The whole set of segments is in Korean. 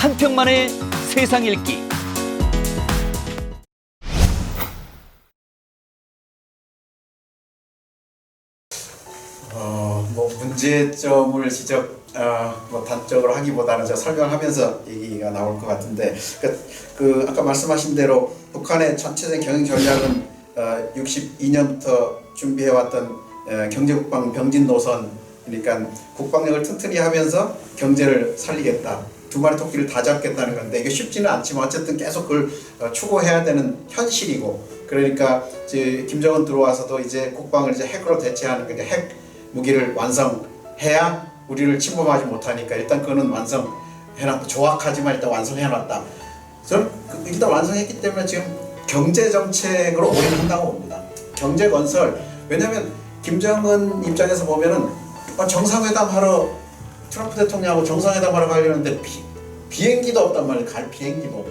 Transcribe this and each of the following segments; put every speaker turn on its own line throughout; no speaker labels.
한 평만의 세상 읽기.
문제점을 단적으로 하기보다는 제가 설명하면서 얘기가 나올 것 같은데, 아까 말씀하신 대로 북한의 전체적인 경영 전략은 62년부터 준비해왔던 경제국방 병진 노선, 그러니까 국방력을 튼튼히 하면서 경제를 살리겠다, 두 마리 토끼를 다 잡겠다는 건데, 이게 쉽지는 않지만 어쨌든 계속 그걸 추구해야 되는 현실이고, 그러니까 이제 김정은 들어와서도 이제 국방을 이제 핵으로 대체하는, 그러니까 핵 무기를 완성해야 우리를 침범하지 못하니까 일단 그거는 완성해놨다. 조악하지만 일단 완성해놨다. 저는 일단 완성했기 때문에 지금 경제정책으로 올인한다고 봅니다. 경제건설. 왜냐하면 김정은 입장에서 보면은 정상회담 하러, 트럼프 대통령하고 정상회담 하러 가려는데 비행기도 없단 말이에요. 갈 비행기도.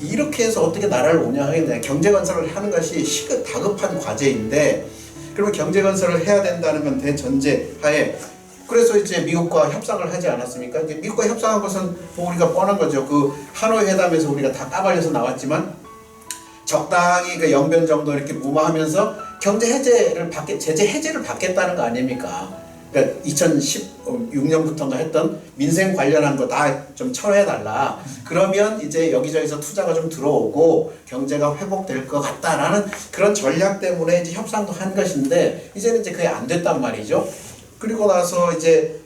이렇게 해서 어떻게 나라를 운영하겠냐. 경제건설을 하는 것이 다급한 과제인데, 그러면 경제건설을 해야 된다는 건 대전제 하에, 그래서 이제 미국과 협상을 하지 않았습니까? 이제 미국과 협상한 것은 뭐 우리가 뻔한 거죠. 그 하노이 회담에서 우리가 다 까발려서 나왔지만, 적당히 그 영변 정도 이렇게 무마하면서 경제 해제를 제재 해제를 받겠다는 거 아닙니까? 그러니까 2016년부터인가 했던 민생 관련한 거 다 좀 철회해달라. 그러면 이제 여기저기서 투자가 좀 들어오고 경제가 회복될 것 같다라는 그런 전략 때문에 이제 협상도 한 것인데, 이제는 이제 그게 안 됐단 말이죠. 그리고 나서 이제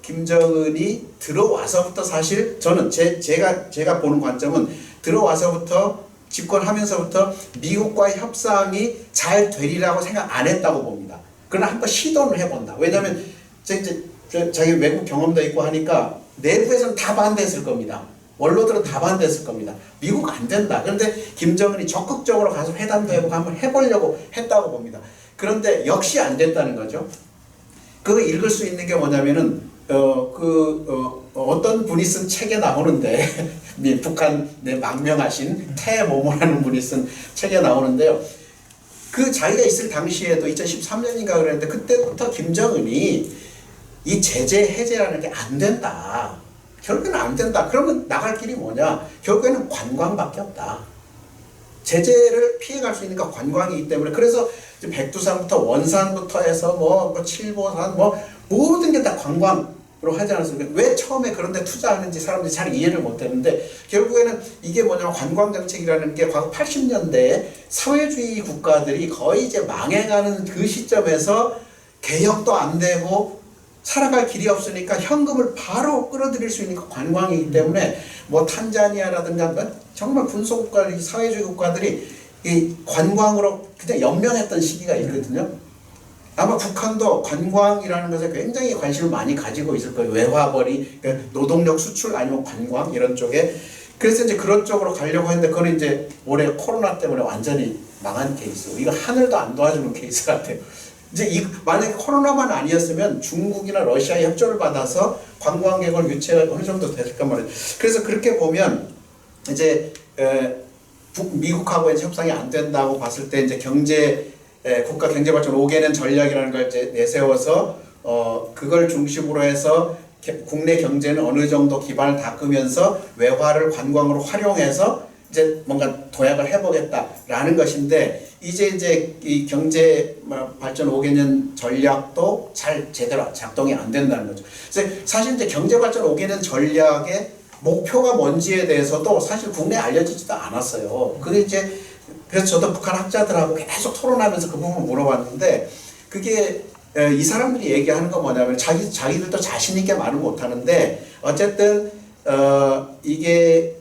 김정은이 들어와서부터, 사실 저는 제가 보는 관점은 들어와서부터 집권하면서부터 미국과의 협상이 잘 되리라고 생각 안 했다고 봅니다. 그러나 한번 시도를 해본다. 왜냐하면 자기 외국 경험도 있고 하니까 내부에서는 다 반대했을 겁니다. 원로들은 다 반대했을 겁니다. 미국 안 된다. 그런데 김정은이 적극적으로 가서 회담도 해보고 한번 해보려고 했다고 봅니다. 그런데 역시 안 됐다는 거죠. 그거 읽을 수 있는 게 뭐냐면은 어떤 분이 쓴 책에 나오는데 북한 망명하신 태모모라는 분이 쓴 책에 나오는데요. 그 자기가 있을 당시에도 2013년인가 그랬는데, 그때부터 김정은이 이 제재 해제라는 게 안 된다. 결국에는 안 된다. 그러면 나갈 길이 뭐냐? 결국에는 관광밖에 없다. 제재를 피해갈 수 있는 게 관광이기 때문에, 그래서 백두산부터 원산부터 해서 칠보산 모든 게 다 관광으로 하지 않았습니까? 왜 처음에 그런 데 투자하는지 사람들이 잘 이해를 못 했는데, 결국에는 이게 뭐냐면 관광정책이라는 게 과거 80년대에 사회주의 국가들이 거의 이제 망해가는 그 시점에서 개혁도 안 되고 살아갈 길이 없으니까 현금을 바로 끌어들일 수 있는 관광이기 때문에, 탄자니아라든가 정말 군소국가, 사회주의 국가들이 이 관광으로 그냥 연명했던 시기가 있거든요. 아마 북한도 관광이라는 것에 굉장히 관심을 많이 가지고 있을 거예요. 외화벌이, 노동력 수출 아니면 관광 이런 쪽에. 그래서 이제 그런 쪽으로 가려고 했는데, 그건 이제 올해 코로나 때문에 완전히 망한 케이스. 이거 하늘도 안 도와주는 케이스 같아요. 이제 만약에 코로나만 아니었으면 중국이나 러시아의 협조를 받아서 관광객을 유치가 어느 정도 됐을까 말이에요. 그래서 그렇게 보면 이제 미국하고 이제 협상이 안 된다고 봤을 때, 이제 국가 경제발전 5개년 전략이라는 걸 이제 내세워서 그걸 중심으로 해서 국내 경제는 어느 정도 기반을 닦으면서 외화를 관광으로 활용해서 이제 뭔가 도약을 해보겠다라는 것인데, 이제 이 경제 발전 5개년 전략도 제대로 작동이 안 된다는 거죠. 그래서 사실 이제 경제 발전 5개년 전략의 목표가 뭔지에 대해서도 사실 국내에 알려지지도 않았어요. 그래서 저도 북한 학자들하고 계속 토론하면서 그 부분 물어봤는데, 그게 이 사람들이 얘기하는 건 뭐냐면, 자기들도 자신 있게 말을 못 하는데, 어쨌든 이게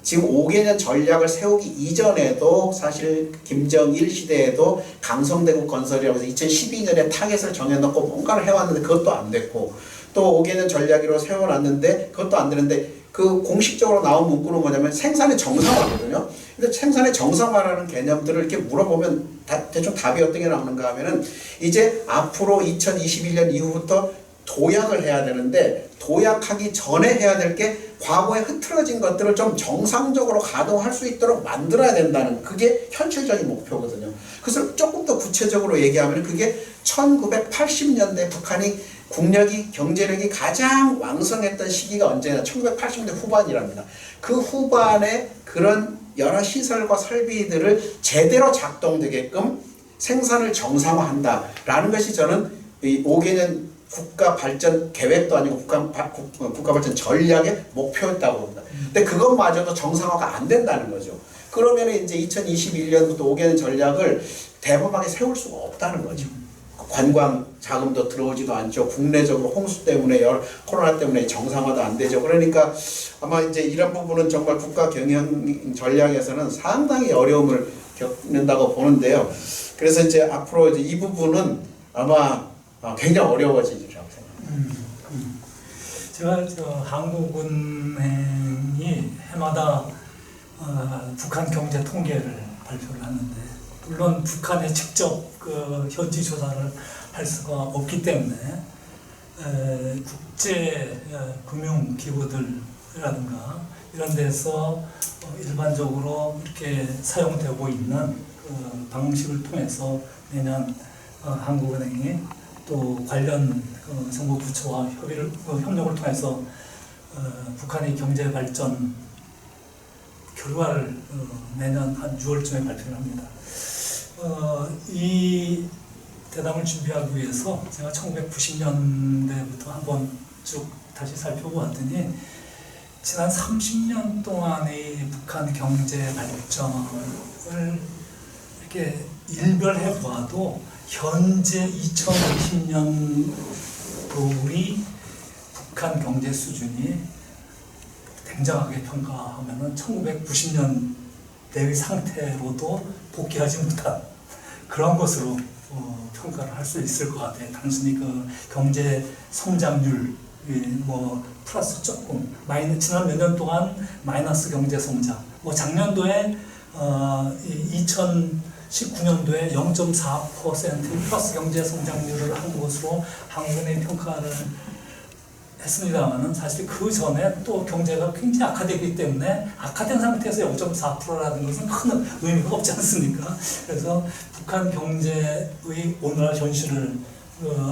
지금 5개년 전략을 세우기 이전에도 사실 김정일 시대에도 강성대국 건설이라고 해서 2012년에 타겟을 정해놓고 뭔가를 해왔는데 그것도 안 됐고, 또 5개년 전략으로 세워놨는데 그것도 안 되는데, 그 공식적으로 나온 문구는 뭐냐면 생산의 정상화거든요. 근데 생산의 정상화라는 개념들을 이렇게 물어보면 대충 답이 어떤 게 나오는가 하면은, 이제 앞으로 2021년 이후부터 도약을 해야 되는데, 도약하기 전에 해야 될 게 과거에 흐트러진 것들을 좀 정상적으로 가동할 수 있도록 만들어야 된다는, 그게 현실적인 목표거든요. 그래서 조금 더 구체적으로 얘기하면 그게 1980년대 북한이 국력이 경제력이 가장 왕성했던 시기가 언제나 1980년대 후반이랍니다. 그 후반에 그런 여러 시설과 설비들을 제대로 작동되게끔 생산을 정상화한다라는 것이 저는 이 5개년 국가 발전 계획도 아니고 국가 발전 전략의 목표였다고 봅니다. 근데 그것마저도 정상화가 안 된다는 거죠. 그러면 이제 2021년부터 5개년 전략을 대범하게 세울 수가 없다는 거죠. 관광 자금도 들어오지도 않죠. 국내적으로 홍수 때문에 코로나 때문에 정상화도 안 되죠. 그러니까 아마 이제 이런 부분은 정말 국가 경영 전략에서는 상당히 어려움을 겪는다고 보는데요. 그래서 이제 앞으로 이제 이 부분은 아마 굉장히 어려워지리라고 생각합니다.
제가 한국은행이 해마다 북한 경제 통계를 발표를 하는데, 물론 북한에 직접 그 현지 조사를 할 수가 없기 때문에 국제 금융 기구들이라든가 이런 데서 일반적으로 이렇게 사용되고 있는 그 방식을 통해서 매년 한국은행이 또 관련 정부 부처와 협력을 통해서 북한의 경제 발전 결과를 매년 한 6월쯤에 발표를 합니다. 이 대담을 준비하기 위해서 제가 1990년대부터 한번 쭉 다시 살펴보았더니 지난 30년 동안의 북한 경제 발전을 이렇게 일별해 보아도 현재 2020년 우리 북한 경제 수준이 냉정하게 평가하면은 1990년대의 상태로도 복귀하지 못한 그런 것으로 평가를 할 수 있을 것 같아요. 단순히 그 경제 성장률 뭐 플러스 조금 지난 몇 년 동안 마이너스 경제 성장. 뭐 작년도에 2019년도에 0.4% 플러스 경제 성장률을 한 것으로 한국은행이 평가를 했습니다만은 사실 그 전에 또 경제가 굉장히 악화되기 때문에 악화된 상태에서 0.4%라는 것은 큰 의미가 없지 않습니까? 그래서 북한 경제의 오늘날 현실을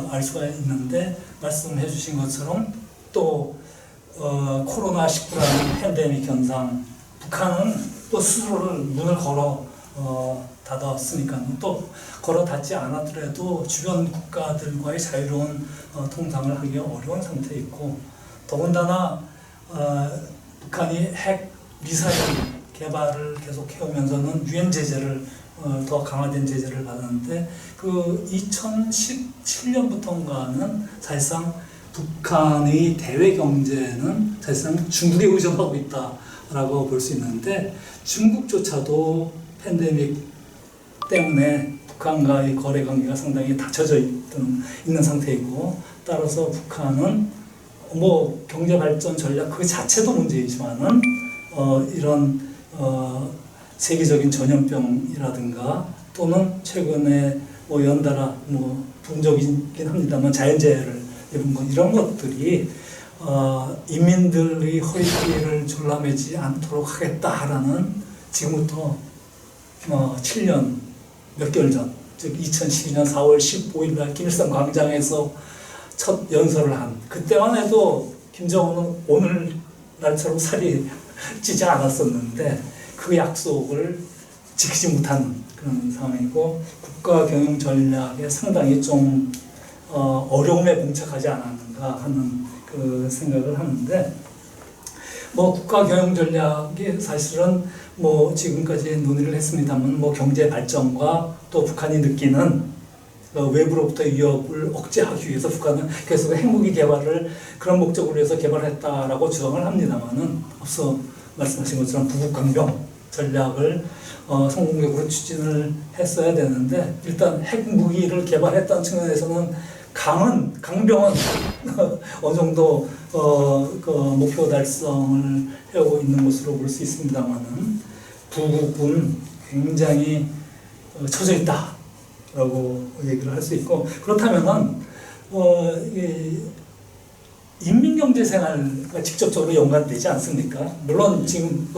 알 수가 있는데, 말씀해 주신 것처럼 또 코로나19라는 팬데믹 현상, 북한은 또 스스로를 문을 걸어 닫았으니까 또 걸어 닫지 않았더라도 주변 국가들과의 자유로운 통상을 하기가 어려운 상태에 있고, 더군다나 북한이 핵 미사일 개발을 계속 해오면서는 유엔 제재를 더 강화된 제재를 받았는데, 그 2017년부터인가는 사실상 북한의 대외 경제는 사실상 중국에 의존하고 있다라고 볼 수 있는데, 중국조차도 팬데믹 때문에 북한과의 거래 관계가 상당히 닫혀져 있는 상태이고, 따라서 북한은 뭐 경제 발전 전략 그 자체도 문제이지만은 이런 세계적인 전염병이라든가 또는 최근에 뭐 연달아 뭐 부분적이긴 합니다만 자연재해를 이런 것들이 인민들의 허리띠를 졸라매지 않도록 하겠다라는 지금부터 7년 몇 개월 전, 즉 2012년 4월 15일 날 김일성 광장에서 첫 연설을 한, 그때만 해도 김정은은 오늘날처럼 살이 찌지 않았었는데 그 약속을 지키지 못하는 그런 상황이고, 국가 경영 전략에 상당히 좀 어려움에 봉착하지 않았는가 하는 그 생각을 하는데, 뭐 국가 경영 전략이 사실은 뭐 지금까지 논의를 했습니다만 뭐 경제 발전과 또 북한이 느끼는 외부로부터의 위협을 억제하기 위해서 북한은 계속 핵무기 개발을 그런 목적으로 해서 개발했다라고 주장을 합니다만은, 앞서 말씀하신 것처럼 부국강병 전략을 성공적으로 추진을 했어야 되는데, 일단 핵무기를 개발했다는 측면에서는 강병은 어느 정도 그 목표 달성을 해오고 있는 것으로 볼 수 있습니다만은, 부국은 굉장히 처져 있다라고 얘기를 할 수 있고, 그렇다면은 인민경제생활과 직접적으로 연관되지 않습니까? 물론 지금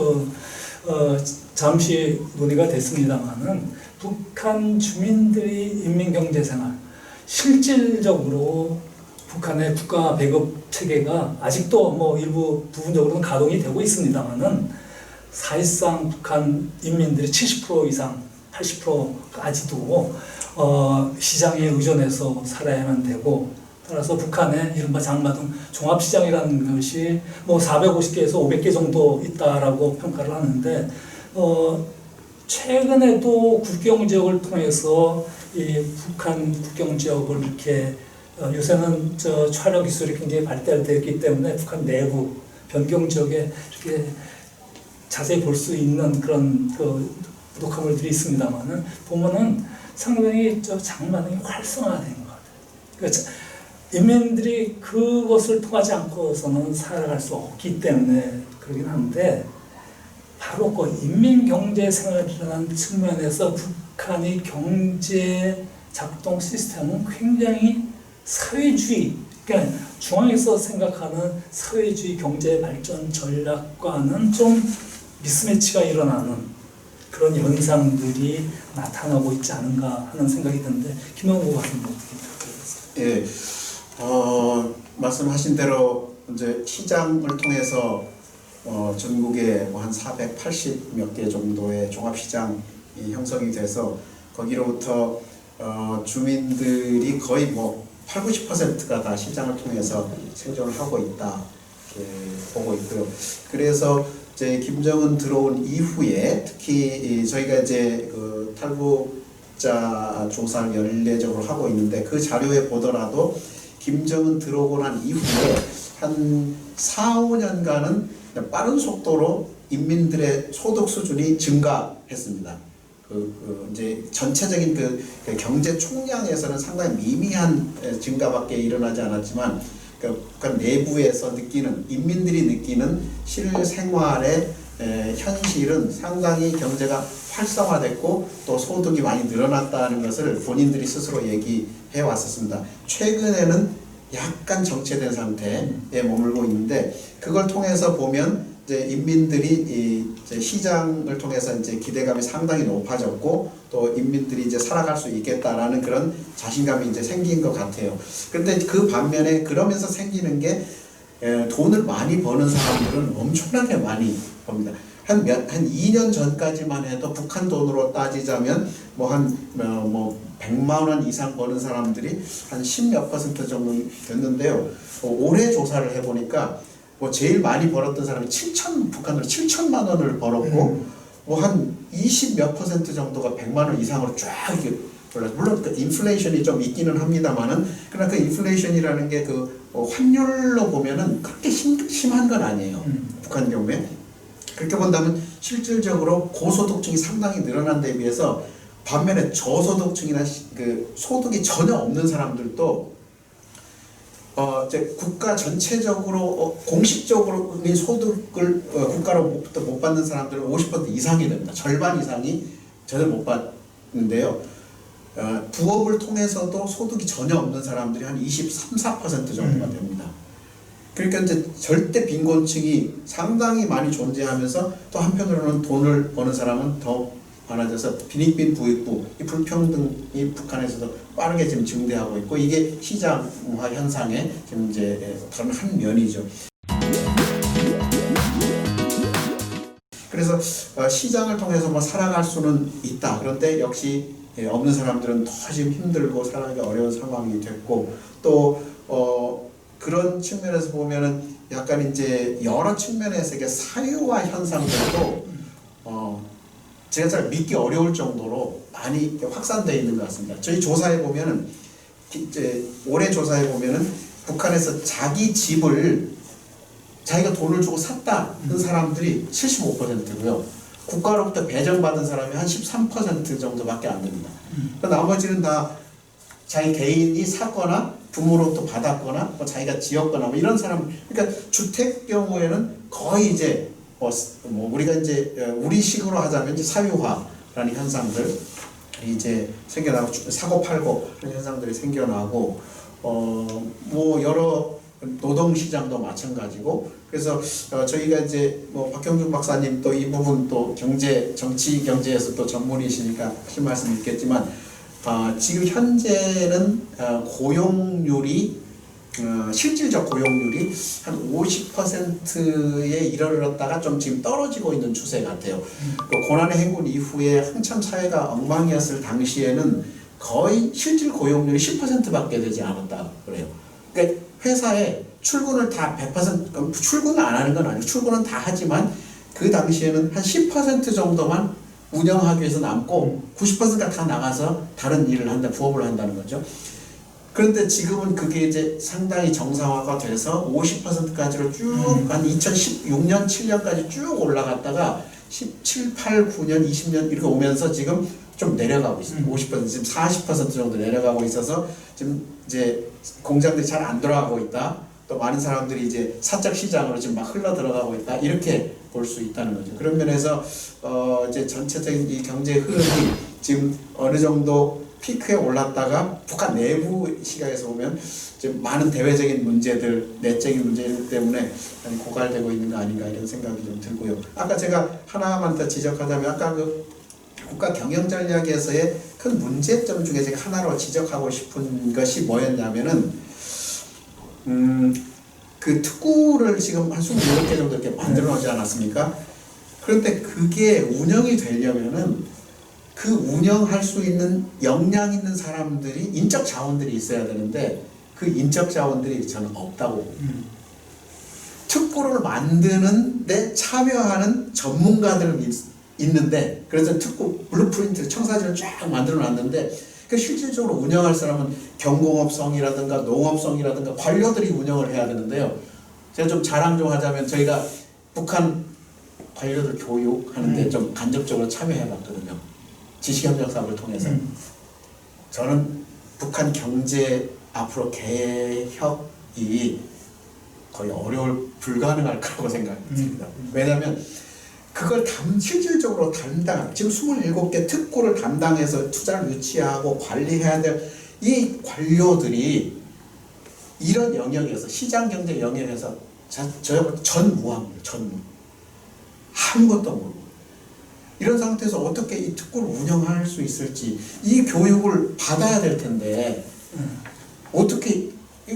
잠시 논의가 됐습니다만은 북한 주민들이 인민경제생활, 실질적으로 북한의 국가 배급 체계가 아직도 뭐 일부 부분적으로는 가동이 되고 있습니다만은 사실상 북한 인민들이 70% 이상, 80%까지도 시장에 의존해서 살아야만 되고, 따라서 북한의 이른바 장마등 종합시장이라는 것이 뭐 450개에서 500개 정도 있다라고 평가를 하는데, 최근에도 국경지역을 통해서 이 북한 국경지역을 이렇게 요새는 촬영 기술이 굉장히 발달되었기 때문에 북한 내부 변경지역에 이렇게 자세히 볼 수 있는 그런 녹화물들이 있습니다만은 보면은 상당히 장마등이 활성화된 것 같아요. 그러니까 인민들이 그것을 통하지 않고서는 살아갈 수 없기 때문에 그러긴 한데, 바로 그 인민경제생활이라는 측면에서 북한의 경제 작동 시스템은 굉장히 사회주의, 그러니까 중앙에서 생각하는 사회주의 경제 발전 전략과는 좀 미스매치가 일어나는 그런 현상들이 나타나고 있지 않은가 하는 생각이 드는데, 김영호 박사님 어떻게 생각하세요?
예, 말씀하신 대로 이제 시장을 통해서 전국에 뭐 한 480 몇 개 정도의 종합시장이 형성이 돼서 거기로부터 주민들이 거의 뭐 80~90%가 다 시장을 통해서 생존을 하고 있다 이렇게 보고 있고요. 그래서 이제 김정은 들어온 이후에 특히 저희가 이제 그 탈북자 조사를 연례적으로 하고 있는데, 그 자료에 보더라도 김정은 들어오고 난 이후에 한 4~5년간은 빠른 속도로 인민들의 소득 수준이 증가했습니다. 이제 전체적인 그 경제 총량에서는 상당히 미미한 증가밖에 일어나지 않았지만, 북한 내부에서 느끼는, 인민들이 느끼는 실생활의 현실은 상당히 경제가 활성화됐고 또 소득이 많이 늘어났다는 것을 본인들이 스스로 얘기해 왔었습니다. 최근에는 약간 정체된 상태에 머물고 있는데, 그걸 통해서 보면 이제 인민들이 이제 시장을 통해서 이제 기대감이 상당히 높아졌고, 또 인민들이 이제 살아갈 수 있겠다라는 그런 자신감이 이제 생긴 것 같아요. 그런데 그 반면에 그러면서 생기는 게, 돈을 많이 버는 사람들은 엄청나게 많이 법니다. 한 2년 전까지만 해도 북한 돈으로 따지자면 뭐 100만 원 이상 버는 사람들이 한 10몇 % 정도 됐는데요. 올해 조사를 해보니까 뭐 제일 많이 벌었던 사람이 북한으로 7천만 원을 벌었고, 뭐 한 20몇 % 정도가 100만 원 이상으로 쫙 이렇게 올랐어요. 물론 그 인플레이션이 좀 있기는 합니다만은, 그러나 그 인플레이션이라는 게 환율로 보면은 그렇게 심한 건 아니에요. 북한 경우에. 그렇게 본다면 실질적으로 고소득층이 상당히 늘어난 데 비해서, 반면에 저소득층이나 그 소득이 전혀 없는 사람들도 이제 국가 전체적으로 공식적으로 소득을 국가로부터 못 받는 사람들은 50% 이상이 됩니다. 절반 이상이 전혀 못 받는데요. 부업을 통해서도 소득이 전혀 없는 사람들이 한 23~24% 정도가 됩니다. 그러니까 이제 절대 빈곤층이 상당히 많이 존재하면서, 또 한편으로는 돈을 버는 사람은 더 많아져서 빈익빈 부익부, 이 불평등이 북한에서도 빠르게 지금 증대하고 있고, 이게 시장화 현상의 지금 이제 다른 한 면이죠. 그래서 시장을 통해서 뭐 살아갈 수는 있다. 그런데 역시 없는 사람들은 더 지금 힘들고 살아가기 어려운 상황이 됐고, 또 그런 측면에서 보면은 약간 이제 여러 측면에서 이게 사유화 현상들도 제가 잘 믿기 어려울 정도로 많이 확산되어 있는 것 같습니다. 저희 조사해 보면은, 이제 올해 조사해 보면은 북한에서 자기 집을 자기가 돈을 주고 샀다는 사람들이 75%고요. 국가로부터 배정받은 사람이 한 13% 정도밖에 안 됩니다. 나머지는 다 자기 개인이 샀거나 부모로부터 받았거나 뭐 자기가 지었거나 뭐 이런 사람. 그러니까 주택 경우에는 거의 이제 뭐 우리가 이제 우리식으로 하자면 이제 사유화라는 현상들 이제 생겨나고, 사고 팔고 그런 현상들이 생겨나고, 뭐 여러 노동 시장도 마찬가지고. 그래서 저희가 이제 뭐 박형준 박사님 또 이 부분 또 정치 경제에서 또 전문이시니까 하실 말씀 있겠지만, 지금 현재는 고용률이 실질적 고용률이 한 50%에 이르렀다가 좀 지금 떨어지고 있는 추세 같아요. 그 고난의 행군 이후에 한참 사회가 엉망이었을 당시에는 거의 실질 고용률이 10%밖에 되지 않았다 그래요. 그러니까 회사에 출근을 다 100% 출근을 안 하는 건 아니고 출근은 다 하지만 그 당시에는 한 10% 정도만 운영하기 위해서 남고 90%가 다 나가서 다른 일을 한다, 부업을 한다는 거죠. 그런데 지금은 그게 이제 상당히 정상화가 돼서 50%까지로 쭉 한 2016년, 7년까지 쭉 올라갔다가 17, 8, 9년, 20년 이렇게 오면서 지금 좀 내려가고 있습니다. 50% 지금 40% 정도 내려가고 있어서 지금 이제 공장들이 잘 안 돌아가고 있다. 또 많은 사람들이 이제 사적 시장으로 지금 막 흘러 들어가고 있다. 이렇게 볼 수 있다는 거죠. 그런 면에서 이제 전체적인 이 경제 흐름이 지금 어느 정도 피크에 올랐다가 북한 내부 시각에서 보면 지금 많은 대외적인 문제들, 내적인 문제들 때문에 고갈되고 있는 거 아닌가 이런 생각이 좀 들고요. 아까 제가 하나만 더 지적하자면 아까 그 국가 경영 전략에서의 큰 문제점 중에 제가 하나로 지적하고 싶은 것이 뭐였냐면은 그 특구를 지금 한 28개 정도 이렇게 만들어 놓지 않았습니까? 그런데 그게 운영이 되려면은 그 운영할 수 있는 역량 있는 사람들이 인적 자원들이 있어야 되는데 그 인적 자원들이 저는 없다고 특구를 만드는데 참여하는 전문가들은 있는데 그래서 특구 블루프린트 청사진을 쫙 만들어 놨는데 그 실질적으로 운영할 사람은 경공업성이라든가 농업성이라든가 관료들이 운영을 해야 되는데요. 제가 좀 자랑 좀 하자면 저희가 북한 관료들 교육하는데 좀 간접적으로 참여해 봤거든요. 지식협력 사업을 통해서. 저는 북한 경제 앞으로 개혁이 거의 불가능할 거라고 생각합니다. 왜냐하면 그걸 실질적으로 지금 27개 특구를 담당해서 투자를 유치하고 관리해야 될 이 관료들이 이런 영역에서 시장경제 영역에서 전무합니다. 전무. 아무것도 모르고 이런 상태에서 어떻게 이 특구를 운영할 수 있을지 이 교육을 받아야 될 텐데 어떻게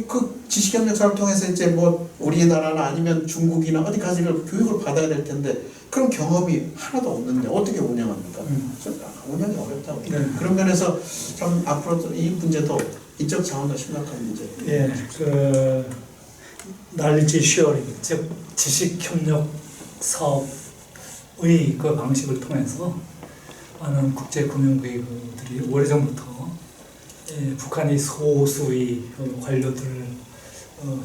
그 지식협력 사업을 통해서 이제 뭐 우리나라나 아니면 중국이나 어디 가서 이걸 교육을 받아야 될 텐데 그런 경험이 하나도 없는데 어떻게 운영합니까? 운영이 어렵다고. 그런 면에서 참 앞으로 이 문제도 인적 자원도 심각한 문제.
예, 그 knowledge sharing, 즉 지식협력 사업의 그 방식을 통해서 많은 국제금융기구들이 오래전부터 북한이 소수의 관료들을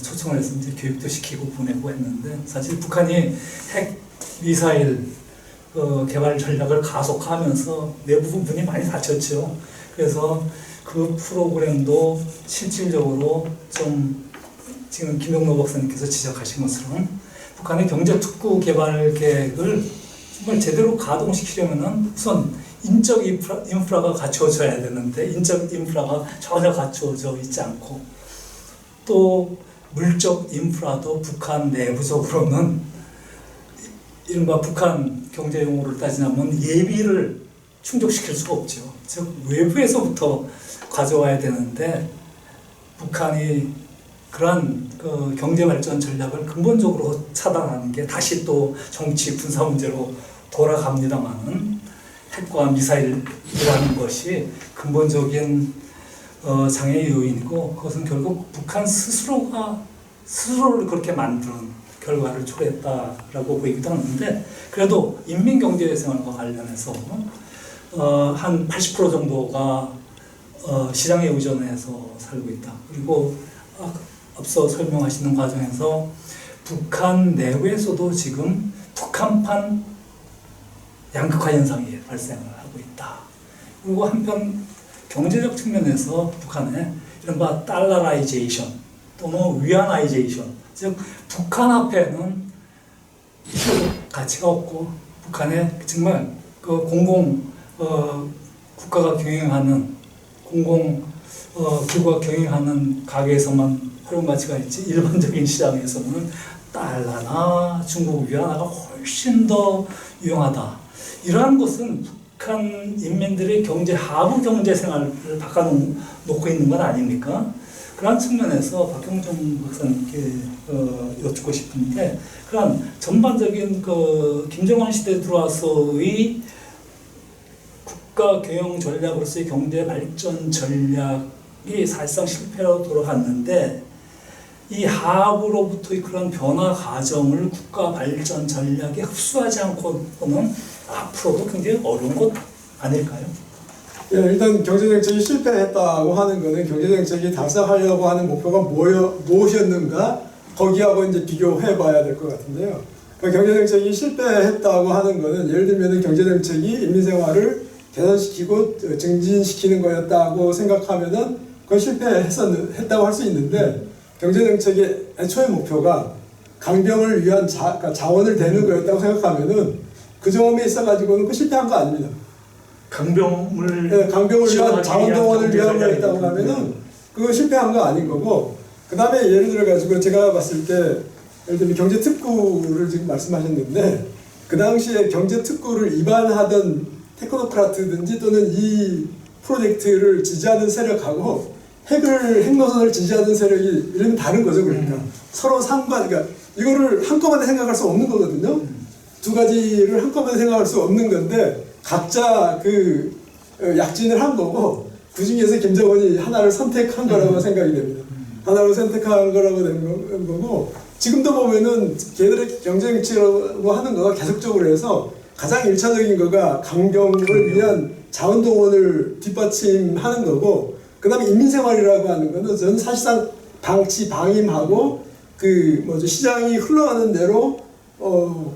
초청을 해서 이제 교육도 시키고 보내고 했는데 사실 북한이 핵 미사일 개발 전략을 가속화하면서 내부 부분이 많이 다쳤죠. 그래서 그 프로그램도 실질적으로 좀 지금 김용노 박사님께서 지적하신 것처럼 북한의 경제특구 개발 계획을 정말 제대로 가동시키려면 우선 인적 인프라가 갖추어져야 되는데 인적 인프라가 전혀 갖추어져 있지 않고 또 물적 인프라도 북한 내부적으로는 이른바 북한 경제 용어를 따지자면 예비를 충족시킬 수가 없죠. 즉 외부에서부터 가져와야 되는데 북한이 그러한 그 경제발전 전략을 근본적으로 차단하는 게 다시 또 정치 군사 문제로 돌아갑니다만은 핵과 미사일이라는 것이 근본적인 장애 요인이고 그것은 결국 북한 스스로를 그렇게 만드는 결과를 초래했다라고 보이기도 하는데 그래도 인민경제생활과 관련해서 한 80% 정도가 시장에 의존해서 살고 있다. 그리고 앞서 설명하시는 과정에서 북한 내부에서도 지금 북한판 양극화 현상이 발생을 하고 있다. 그리고 한편 경제적 측면에서 북한의 이른바 달러라이제이션 또는 위안아이제이션, 즉 북한 앞에는 가치가 없고 북한에 정말 그 국가가 경영하는 기구가 경영하는 가게에서만 활용 가치가 있지 일반적인 시장에서는 달러나 중국 위안화가 훨씬 더 유용하다. 이러한 것은 북한 인민들의 하부 경제 생활을 바꿔놓고 있는 건 아닙니까? 그런 측면에서 박형정 박사님께 여쭙고 싶은 게 그런 전반적인 김정은 시대에 들어와서의 국가 경영 전략으로서의 경제 발전 전략이 사실상 실패로 돌아갔는데 이 하부로부터의 그런 변화 과정을 국가 발전 전략에 흡수하지 않고는 앞으로도 굉장히 어려운 것 아닐까요?
예, 일단 경제정책이 실패했다고 하는 것은 경제정책이 달성하려고 하는 목표가 무엇이었는가 거기하고 이제 비교해 봐야 될 것 같은데요. 그러니까 경제정책이 실패했다고 하는 것은 예를 들면 경제정책이 인민생활을 개선시키고 증진시키는 거였다고 생각하면은 그건 실패했다고 할 수 있는데 경제정책의 애초의 목표가 강병을 위한 그러니까 자원을 대는 거였다고 생각하면은 그 점에 있어가지고는 그 실패한 거 아닙니다.
강병을
위한 자원동원을 위한 거였다고 하면은 그거 실패한 거 아닌 거고 그 다음에 예를 들어가지고 제가 봤을 때 예를 들면 경제특구를 지금 말씀하셨는데 그 당시에 경제특구를 위반하던 테크노크라트든지 또는 이 프로젝트를 지지하는 세력하고 핵노선을 지지하는 세력이 이러면 다른 거죠. 그러니까 서로 그러니까 이거를 한꺼번에 생각할 수 없는 거거든요. 두 가지를 한꺼번에 생각할 수 없는 건데 각자 약진을 한 거고 그 중에서 김정은이 하나를 선택한 거라고 생각이 됩니다. 하나를 선택한 거라고 된 거고 지금도 보면은 걔들의 경쟁치라고 하는 거가 계속적으로 해서 가장 1차적인 거가 강경을 위한 자원동원을 뒷받침하는 거고 그 다음에 인민생활이라고 하는 거는 저는 사실상 방임하고 시장이 흘러가는 대로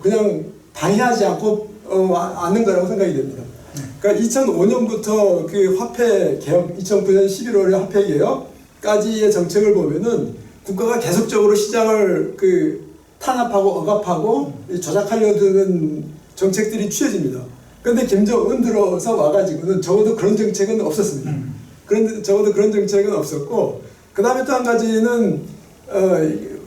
그냥 방해하지 않고 않는 거라고 생각이 됩니다. 그러니까 2005년부터 그 화폐 개혁, 2009년 11월에 화폐 개혁까지의 정책을 보면은 국가가 계속적으로 시장을 탄압하고 억압하고 조작하려 드는 정책들이 취해집니다. 그런데 김정은 들어서 와가지고는 적어도 그런 정책은 없었습니다. 그런데 적어도 그런 정책은 없었고 그 다음에 또 한 가지는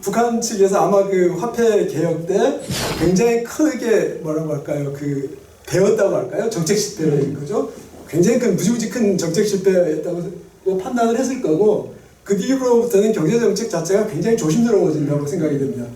북한 측에서 아마 그 화폐 개혁 때 굉장히 크게 뭐라고 할까요? 배웠다고 할까요? 정책 실패인 거죠. 굉장히 무지무지 큰 정책 실패였다고 판단을 했을 거고 그 뒤로부터는 경제 정책 자체가 굉장히 조심스러워진다고 생각이 됩니다.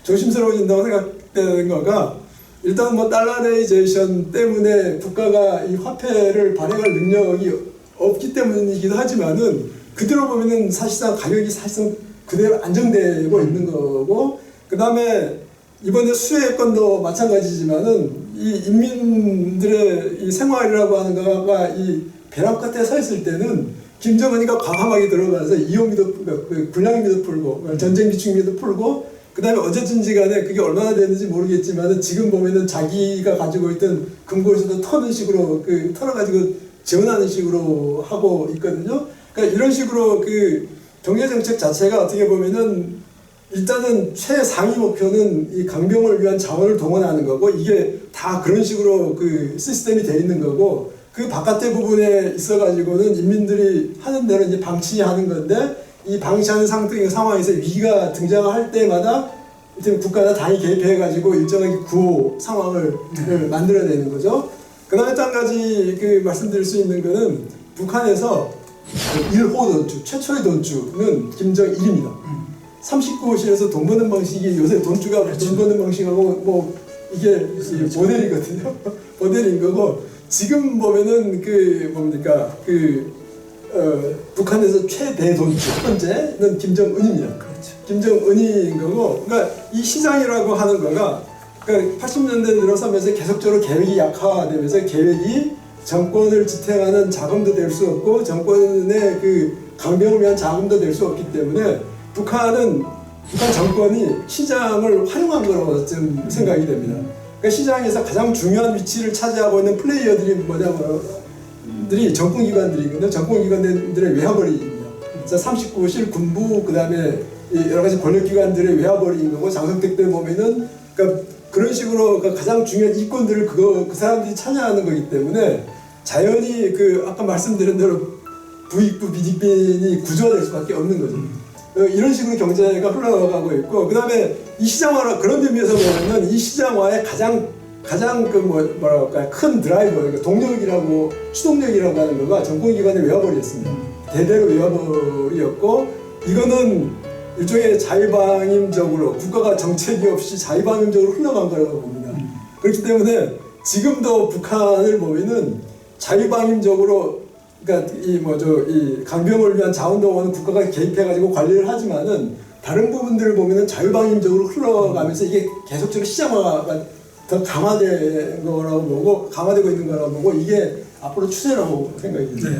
조심스러워진다고 생각되는 거가 일단 달러레이제이션 때문에 국가가 이 화폐를 발행할 능력이 없기 때문이기도 하지만은 그대로 보면은 사실상 가격이 사실상 그대로 안정되고 있는 거고 그 다음에 이번에 수혜 건도 마찬가지지만은 이 인민들의 이 생활이라고 하는 거가 이 벼랑 끝에 서 있을 때는 김정은이가 과감하게 들어가서 이용비도 군량비도 풀고 전쟁 비축비도 풀고 그 다음에 어쨌든지 간에 그게 얼마나 되는지 모르겠지만은 지금 보면은 자기가 가지고 있던 금고에서도 터는 식으로 털어가지고 지원하는 식으로 하고 있거든요. 그러니까 이런 식으로 경제정책 자체가 어떻게 보면은 일단은 최상위 목표는 이 강병을 위한 자원을 동원하는 거고 이게 다 그런 식으로 시스템이 되어 있는 거고 그 바깥의 부분에 있어가지고는 인민들이 하는 대로 이제 방치하는 건데 이 방치하는 상황에서 위기가 등장할 때마다 국가나 당이 개입해가지고 일정하게 구호 상황을 만들어내는 거죠. 그 다음에 또 한 가지 말씀드릴 수 있는 거는 북한에서 1호 돈주, 최초의 돈주는 김정일입니다. 39호실에서 돈 버는 방식이 요새 돈주가 돈 버는 방식하고 이게 모델이거든요. 모델인 거고 지금 보면은 북한에서 최대 돈주 현재는 김정은입니다. 그렇죠. 김정은인 거고 그러니까 이 시장이라고 하는 거가 80년대 들어서면서 계속적으로 계획이 약화되면서 계획이 정권을 지탱하는 자금도 될 수 없고 정권의 강병을 위한 자금도 될 수 없기 때문에 북한 정권이 시장을 활용한 거라고 좀 생각이 됩니다. 그러니까 시장에서 가장 중요한 위치를 차지하고 있는 플레이어들이 들이 정권기관들이거든요. 정권기관들의 외화벌이입니다. 그래서 39실 군부 그 다음에 여러 가지 권력기관들의 외화벌이인 거고 장성택 때 보면은 그런 식으로 가장 중요한 이권들을 그 사람들이 차지하는 거기 때문에 자연히 아까 말씀드린 대로 부익부 빈익빈이 구조화될 수밖에 없는 거죠. 이런 식으로 경제가 흘러가고 있고 그 다음에 이 시장화라 그런 의미에서 보면 이 시장화의 가장 가장 그 뭐랄까 큰 드라이버, 그러니까 동력이라고 추동력이라고 하는 거가 정권기관의 외화벌이었습니다. 대대로 외화벌이었고 이거는 일종의 자유방임적으로 국가가 정책이 없이 자유방임적으로 흘러간 거라고 봅니다. 그렇기 때문에 지금도 북한을 보면은 자유방임적으로 그러니까 이 강병을 위한 자원동원은 국가가 개입해가지고 관리를 하지만은 다른 부분들을 보면은 자유방임적으로 흘러가면서 이게 계속적으로 시장화가 더 강화된 거라고 보고 강화되고 있는 거라고 보고 이게 앞으로 추세라고 생각이 듭니다.
네.